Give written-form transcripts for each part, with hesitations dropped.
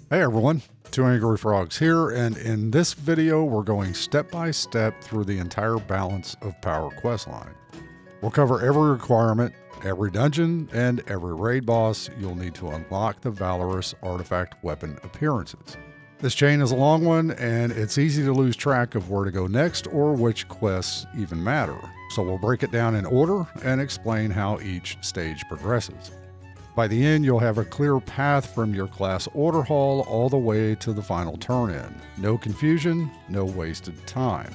Hey everyone, Two Angry Frogs here, and in this video we're going step by step through the entire Balance of Power questline. We'll cover every requirement, every dungeon, and every raid boss you'll need to unlock the Valorous Artifact Weapon Appearances. This chain is a long one, and it's easy to lose track of where to go next or which quests even matter, so we'll break it down in order and explain how each stage progresses. By the end, you'll have a clear path from your class order hall all the way to the final turn-in. No confusion, no wasted time.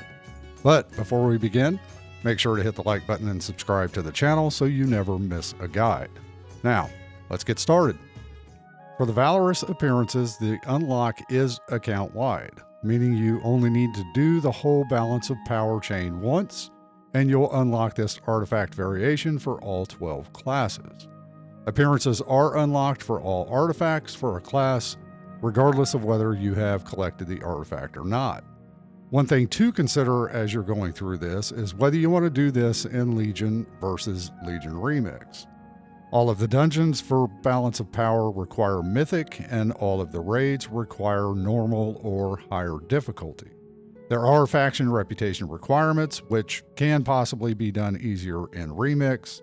But before we begin, make sure to hit the like button and subscribe to the channel so you never miss a guide. Now, let's get started. For the Valorous Appearances, the unlock is account-wide, meaning you only need to do the whole Balance of Power chain once, and you'll unlock this artifact variation for all 12 classes. Appearances are unlocked for all artifacts for a class, regardless of whether you have collected the artifact or not. One thing to consider as you're going through this is whether you want to do this in Legion versus Legion Remix. All of the dungeons for Balance of Power require mythic, and all of the raids require normal or higher difficulty. There are faction reputation requirements, which can possibly be done easier in Remix.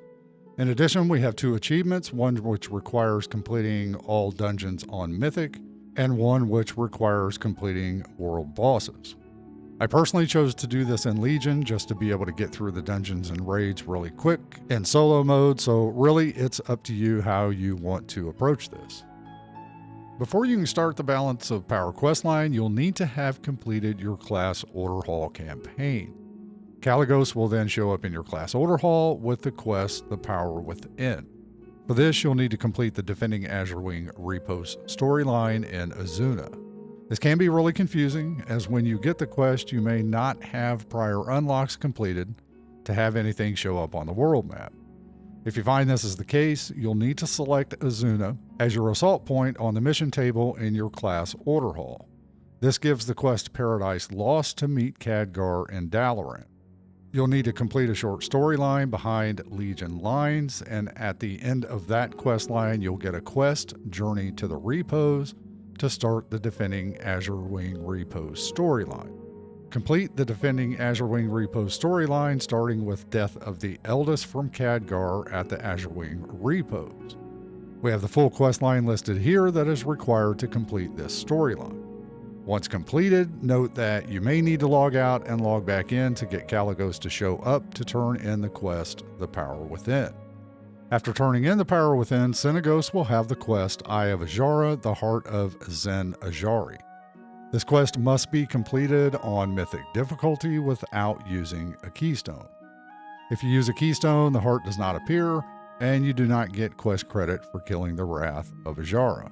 In addition, we have 2 achievements, one which requires completing all dungeons on Mythic, and one which requires completing world bosses. I personally chose to do this in Legion just to be able to get through the dungeons and raids really quick in solo mode, so really it's up to you how you want to approach this. Before you can start the Balance of Power questline, you'll need to have completed your class Order Hall campaign. Caligos will then show up in your class order hall with the quest, The Power Within. For this, you'll need to complete the Defending Azure Wing Repost storyline in Aszuna. This can be really confusing, as when you get the quest, you may not have prior unlocks completed to have anything show up on the world map. If you find this is the case, you'll need to select Aszuna as your assault point on the mission table in your class order hall. This gives the quest Paradise Lost to meet Khadgar and Dalaran. You'll need to complete a short storyline behind Legion lines, and at the end of that quest line, you'll get a quest, Journey to the Repos, to start the Defending Azure Wing Repos storyline. Complete the Defending Azure Wing Repos storyline starting with Death of the Eldest from Khadgar at the Azure Wing Repos. We have the full quest line listed here that is required to complete this storyline. Once completed, note that you may need to log out and log back in to get Caligos to show up to turn in the quest, The Power Within. After turning in The Power Within, Senegos will have the quest, Eye of Azara, the Heart of Zen Ajari. This quest must be completed on Mythic difficulty without using a keystone. If you use a keystone, the heart does not appear, and you do not get quest credit for killing the Wrath of Azara.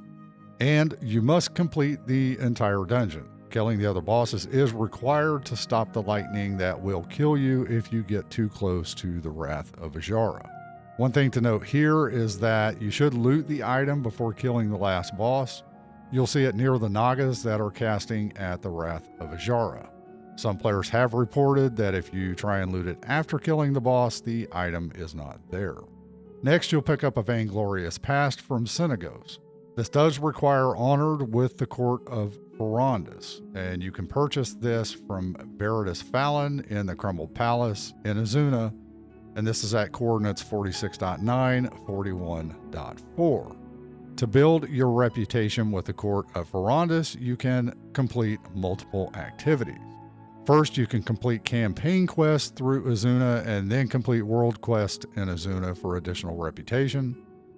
And you must complete the entire dungeon. Killing the other bosses is required to stop the lightning that will kill you if you get too close to the Wrath of Azara. One thing to note here is that you should loot the item before killing the last boss. You'll see it near the Nagas that are casting at the Wrath of Azara. Some players have reported that if you try and loot it after killing the boss, the item is not there. Next, you'll pick up a Vainglorious Past from Senegos. This does require Honored with the Court of Ferondis, and you can purchase this from Veritas Fallon in the Crumbled Palace in Aszuna, and this is at coordinates 46.9, 41.4. To build your reputation with the Court of Ferondis, you can complete multiple activities. First, you can complete campaign quests through Aszuna and then complete world quest in Aszuna for additional reputation.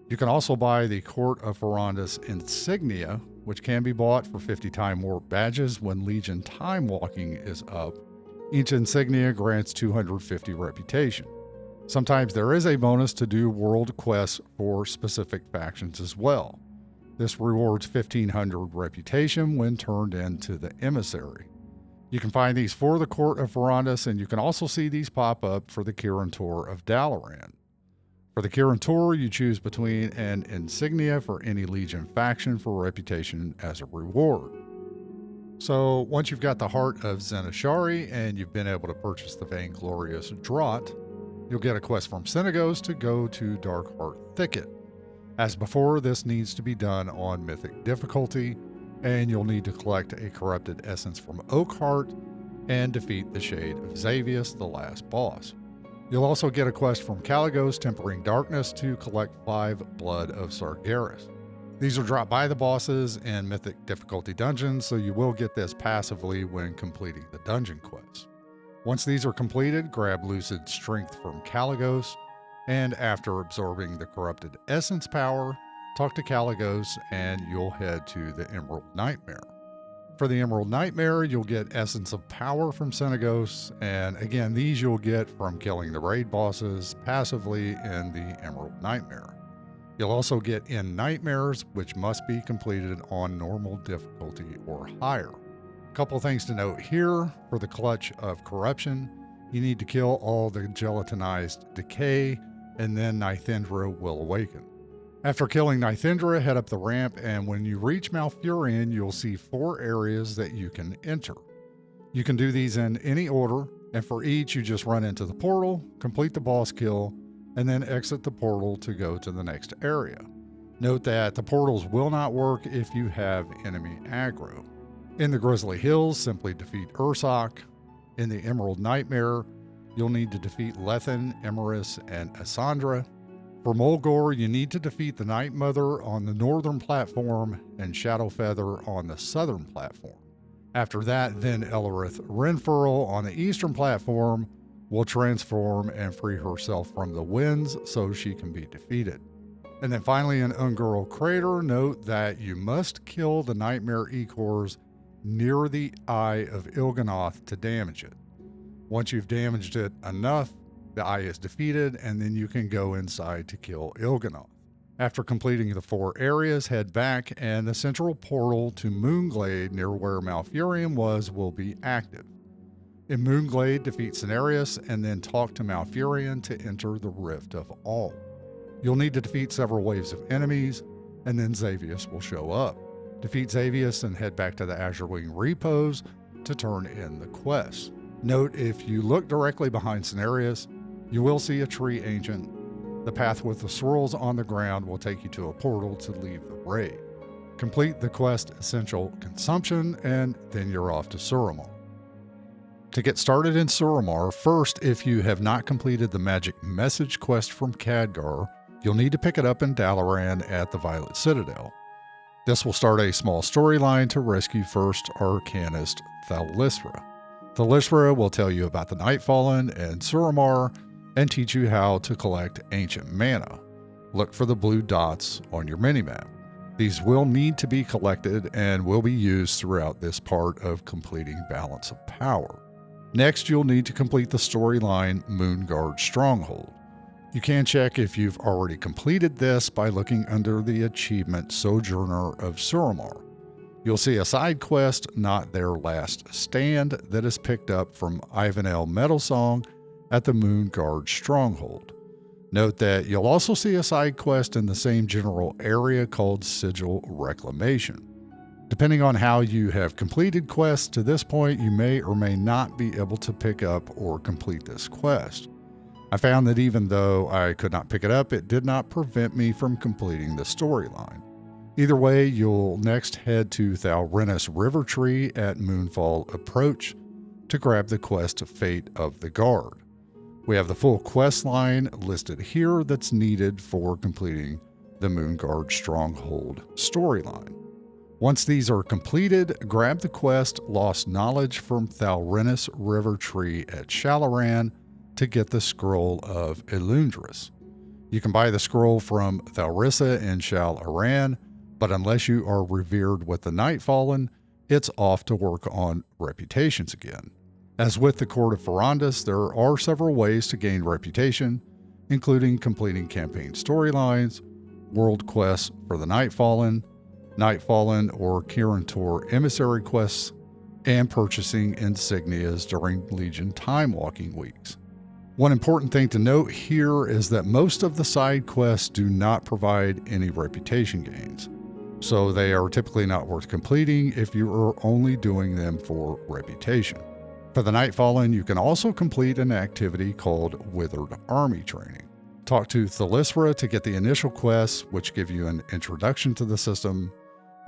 You can also buy the Court of Ferondis insignia, which can be bought for 50 Time Warp badges when Legion Time Walking is up. Each insignia grants 250 reputation. Sometimes there is a bonus to do world quests for specific factions as well. This rewards 1500 reputation when turned into the Emissary. You can find these for the Court of Ferondis, and you can also see these pop up for the Kirin Tor of Dalaran. For the Kirin Tor, you choose between an insignia for any Legion faction for reputation as a reward. So once you've got the Heart of Zen Ajari and you've been able to purchase the Vainglorious Draught, you'll get a quest from Senegos to go to Dark Heart Thicket. As before, this needs to be done on Mythic difficulty. and you'll need to collect a corrupted essence from Oakheart and defeat the Shade of Xavius, the last boss. You'll also get a quest from Caligos Tempering Darkness to collect 5 Blood of Sargeras. These are dropped by the bosses in Mythic difficulty dungeons, so you will get this passively when completing the dungeon quests. Once these are completed, grab Lucid Strength from Caligos, and after absorbing the corrupted essence power, talk to Caligos and you'll head to the Emerald Nightmare. For the Emerald Nightmare, you'll get Essence of Power from Senegos, and again, these you'll get from killing the raid bosses passively in the Emerald Nightmare. You'll also get End Nightmares, which must be completed on normal difficulty or higher. A couple things to note here. For the Clutch of Corruption, you need to kill all the gelatinized decay, and then Nithindra will awaken. After killing Nithindra, head up the ramp, and when you reach Malfurion, you'll see 4 areas that you can enter. You can do these in any order, and for each you just run into the portal, complete the boss kill, and then exit the portal to go to the next area. Note that the portals will not work if you have enemy aggro. In the Grizzly Hills, simply defeat Ursoc. In the Emerald Nightmare, you'll need to defeat Lethen, Emerus, and Asandra. For Mulgore, you need to defeat the Night Mother on the northern platform and Shadowfeather on the southern platform. After that, then Ellerith Renfurl on the eastern platform will transform and free herself from the winds so she can be defeated. And then finally in Ungurl Crater, note that you must kill the Nightmare Ecors near the Eye of Il'gynoth to damage it. Once you've damaged it enough, the eye is defeated, and then you can go inside to kill Il'gynoth. After completing the 4 areas, head back, and the central portal to Moonglade near where Malfurion was will be active. In Moonglade, defeat Cenarius, and then talk to Malfurion to enter the Rift of All. You'll need to defeat several waves of enemies, and then Xavius will show up. Defeat Xavius and head back to the Azurewing Repos to turn in the quest. Note, if you look directly behind Cenarius, you will see a tree ancient. The path with the swirls on the ground will take you to a portal to leave the raid. Complete the quest Essential Consumption, and then you're off to Suramar. To get started in Suramar, first, if you have not completed the Magic Message quest from Khadgar, you'll need to pick it up in Dalaran at the Violet Citadel. This will start a small storyline to rescue First Arcanist Thalisra. Thalisra will tell you about the Nightfallen and Suramar and teach you how to collect ancient mana. Look for the blue dots on your minimap. These will need to be collected and will be used throughout this part of completing Balance of Power. Next, you'll need to complete the storyline Moonguard Stronghold. You can check if you've already completed this by looking under the achievement Sojourner of Suramar. You'll see a side quest, Not Their Last Stand, that is picked up from Ivanel Metalsong at the Moonguard Stronghold. Note that you'll also see a side quest in the same general area called Sigil Reclamation. Depending on how you have completed quests to this point, you may or may not be able to pick up or complete this quest. I found that even though I could not pick it up, it did not prevent me from completing the storyline. Either way, you'll next head to Thalrennis River Tree at Moonfall Approach to grab the quest Fate of the Guard. We have the full quest line listed here that's needed for completing the Moonguard Stronghold storyline. Once these are completed, grab the quest Lost Knowledge from Thalrennis River Tree at Shalaran to get the Scroll of Elundris. You can buy the scroll from Thalrissa in Shalaran, but unless you are revered with the Nightfallen, it's off to work on reputations again. As with the Court of Ferondus, there are several ways to gain reputation, including completing campaign storylines, world quests for the Nightfallen or Kirin-Tor emissary quests, and purchasing insignias during Legion time walking weeks. One important thing to note here is that most of the side quests do not provide any reputation gains, so they are typically not worth completing if you are only doing them for reputation. For the Nightfallen, you can also complete an activity called Withered Army Training. Talk to Thalisra to get the initial quests, which give you an introduction to the system,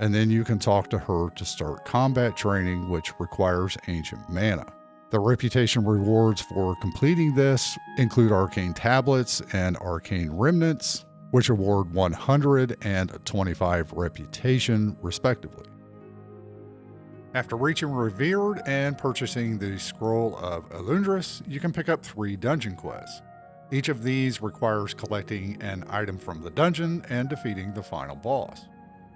and then you can talk to her to start combat training, which requires ancient mana. The reputation rewards for completing this include arcane tablets and arcane remnants, which award 100 and 25 reputation, respectively. After reaching Revered and purchasing the Scroll of Elundris, you can pick up 3 dungeon quests. Each of these requires collecting an item from the dungeon and defeating the final boss.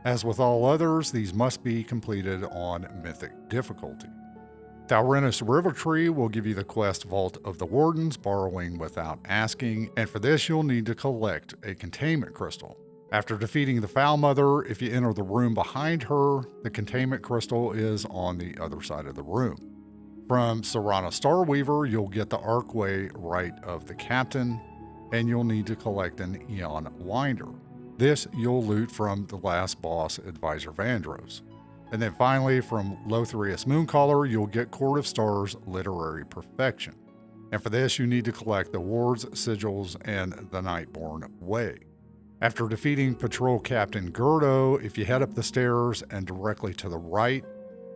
As with all others, these must be completed on mythic difficulty. Thalrennis River Tree will give you the quest Vault of the Wardens, borrowing without asking, and for this you'll need to collect a containment crystal. After defeating the Foul Mother, if you enter the room behind her, the containment crystal is on the other side of the room. From Serana Starweaver, you'll get the Archway Rite of the Captain, and you'll need to collect an Eon Winder. This you'll loot from the last boss, Advisor Vandros. And then finally, from Lothrius Mooncaller, you'll get Court of Stars Literary Perfection. And for this, you need to collect the Wards, Sigils, and the Nightborn Way. After defeating Patrol Captain Gerdo, if you head up the stairs and directly to the right,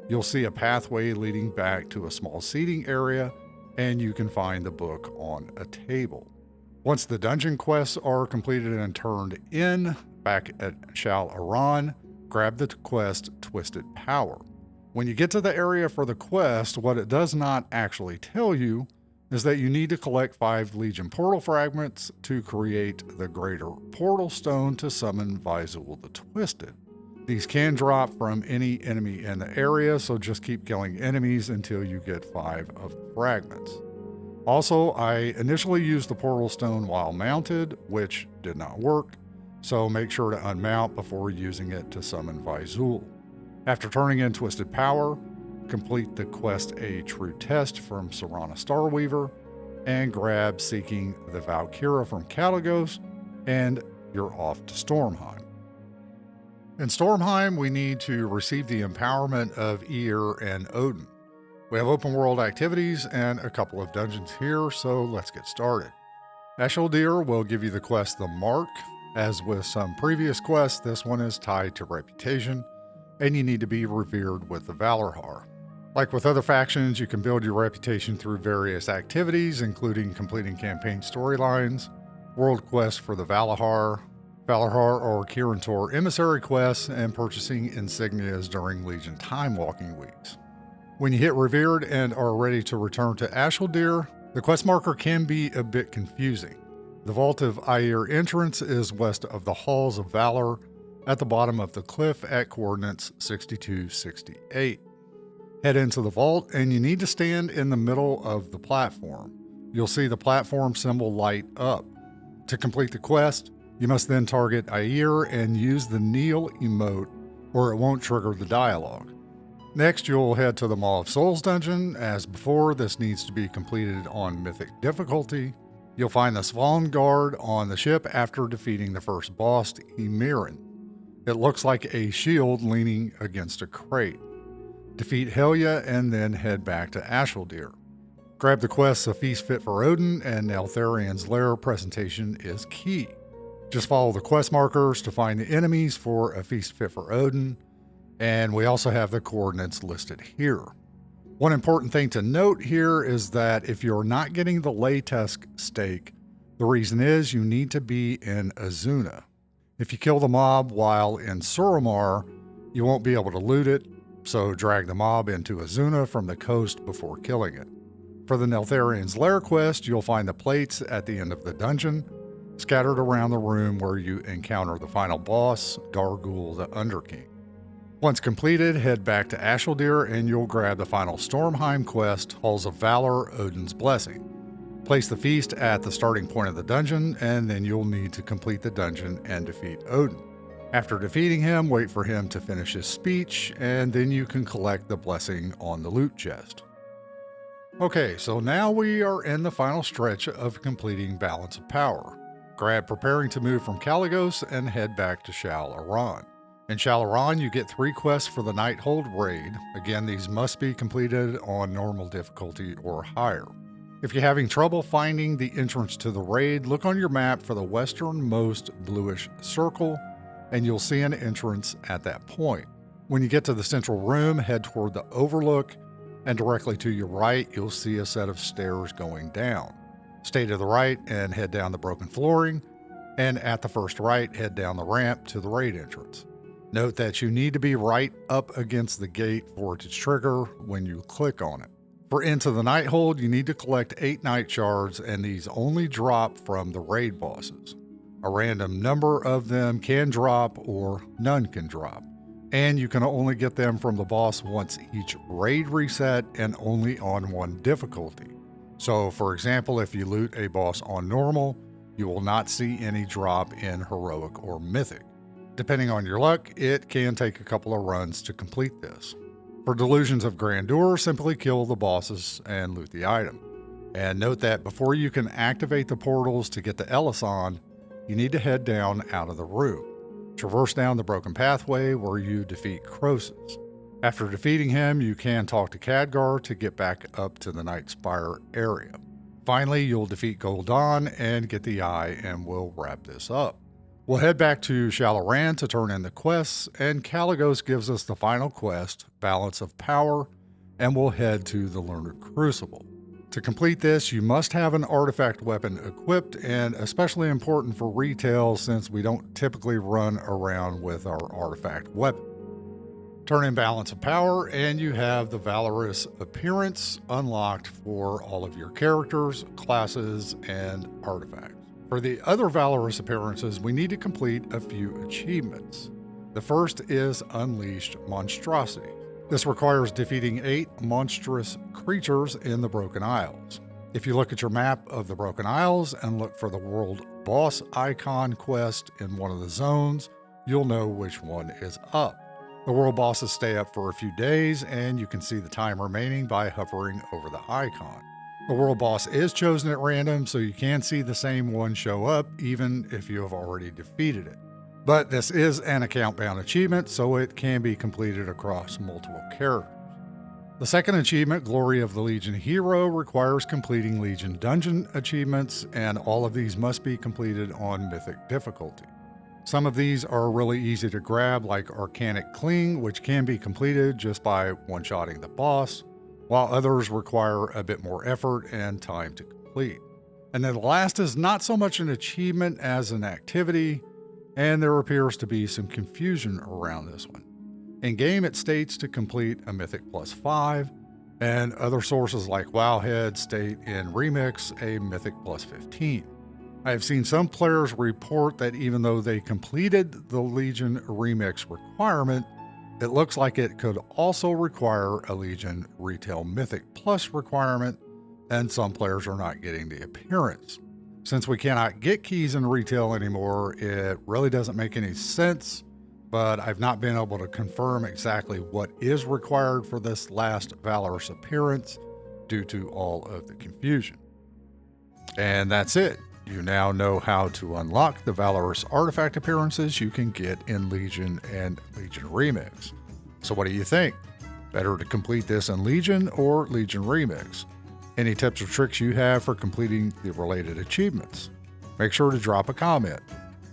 you'll see a pathway leading back to a small seating area, and you can find the book on a table. Once the dungeon quests are completed and turned in, back at Shal Aran, grab the quest Twisted Power. When you get to the area for the quest, what it does not actually tell you is that you need to collect 5 Legion portal fragments to create the Greater Portal Stone to summon Vyzul the Twisted. These can drop from any enemy in the area, so just keep killing enemies until you get 5 of the fragments. Also, I initially used the Portal Stone while mounted, which did not work, so make sure to unmount before using it to summon Vyzul. After turning in Twisted Power, complete the quest A True Test from Serana Starweaver, and grab Seeking the Valkyra from Kalagos, and you're off to Stormheim. In Stormheim, we need to receive the empowerment of Eir and Odin. We have open world activities and a couple of dungeons here, so let's get started. Esheldir will give you the quest The Mark. As with some previous quests, this one is tied to reputation, and you need to be revered with the Valorhar. Like with other factions, you can build your reputation through various activities, including completing campaign storylines, world quests for the Valorhar or Kirin emissary quests, and purchasing insignias during Legion time walking weeks. When you hit Revered and are ready to return to Esheldir, the quest marker can be a bit confusing. The Vault of Eir entrance is west of the Halls of Valor at the bottom of the cliff at coordinates 6268. Head into the vault and you need to stand in the middle of the platform. You'll see the platform symbol light up. To complete the quest, you must then target Eir and use the kneel emote or it won't trigger the dialogue. Next, you'll head to the Maw of Souls dungeon. As before, this needs to be completed on mythic difficulty. You'll find the Svaln Guard on the ship after defeating the first boss, Emirin. It looks like a shield leaning against a crate. Defeat Helya and then head back to Esheldir. Grab the quests A Feast Fit for Odin and Neltharian's Lair presentation is key. Just follow the quest markers to find the enemies for A Feast Fit for Odin, and we also have the coordinates listed here. One important thing to note here is that if you're not getting the Laytusk stake, the reason is you need to be in Aszuna. If you kill the mob while in Suramar, you won't be able to loot it, so drag the mob into Aszuna from the coast before killing it. For the Neltharian's Lair quest, you'll find the plates at the end of the dungeon, scattered around the room where you encounter the final boss, Gargul the Underking. Once completed, head back to Esheldir and you'll grab the final Stormheim quest, Halls of Valor, Odin's Blessing. Place the feast at the starting point of the dungeon, and then you'll need to complete the dungeon and defeat Odin. After defeating him, wait for him to finish his speech, and then you can collect the blessing on the loot chest. Okay, so now we are in the final stretch of completing Balance of Power. Grab Preparing to move from Kalagos and head back to Shal Aran. In Shal Aran, you get 3 quests for the Nighthold Raid. Again, these must be completed on normal difficulty or higher. If you're having trouble finding the entrance to the raid, look on your map for the westernmost bluish circle and you'll see an entrance at that point. When you get to the central room, head toward the overlook, and directly to your right, you'll see a set of stairs going down. Stay to the right and head down the broken flooring, and at the first right, head down the ramp to the raid entrance. Note that you need to be right up against the gate for it to trigger when you click on it. For Into the Nighthold, you need to collect 8 night shards, and these only drop from the raid bosses. A random number of them can drop or none can drop, and you can only get them from the boss once each raid reset and only on one difficulty. So for example, if you loot a boss on normal, you will not see any drop in heroic or mythic. Depending on your luck, it can take a couple of runs to complete this. For Delusions of Grandeur, simply kill the bosses and loot the item. And note that before you can activate the portals to get to Aszuna, you need to head down out of the room. Traverse down the broken pathway where you defeat Croesus. After defeating him, you can talk to Khadgar to get back up to the Night Spire area. Finally, you'll defeat Gul'dan and get the eye, and we'll wrap this up. We'll head back to Shalaran to turn in the quests, and Kalecgos gives us the final quest, Balance of Power, and we'll head to the Lunar Crucible. To complete this, you must have an artifact weapon equipped, and especially important for retail since we don't typically run around with our artifact weapon. Turn in Balance of Power, and you have the Valorous Appearance unlocked for all of your characters, classes, and artifacts. For the other Valorous Appearances, we need to complete a few achievements. The first is Unleashed Monstrosity. This requires defeating 8 monstrous creatures in the Broken Isles. If you look at your map of the Broken Isles and look for the World Boss Icon quest in one of the zones, you'll know which one is up. The world bosses stay up for a few days, and you can see the time remaining by hovering over the icon. The world boss is chosen at random, so you can see the same one show up even if you have already defeated it. But this is an account-bound achievement, so it can be completed across multiple characters. The second achievement, Glory of the Legion Hero, requires completing Legion dungeon achievements, and all of these must be completed on Mythic difficulty. Some of these are really easy to grab, like Arcanic Cling, which can be completed just by one-shotting the boss, while others require a bit more effort and time to complete. And then the last is not so much an achievement as an activity, and there appears to be some confusion around this one. In game, it states to complete a Mythic +5, and other sources like Wowhead state in Remix a Mythic +15. I have seen some players report that even though they completed the Legion Remix requirement, it looks like it could also require a Legion Retail Mythic Plus requirement, and some players are not getting the appearance. Since we cannot get keys in retail anymore, it really doesn't make any sense, but I've not been able to confirm exactly what is required for this last Valorous appearance due to all of the confusion. And that's it. You now know how to unlock the Valorous Artifact Appearances you can get in Legion and Legion Remix. So what do you think? Better to complete this in Legion or Legion Remix? Any tips or tricks you have for completing the related achievements? Make sure to drop a comment.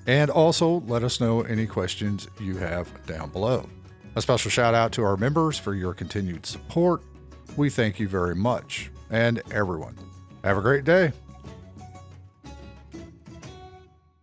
And also let us know any questions you have down below. A special shout out to our members for your continued support. We thank you very much. And everyone, have a great day.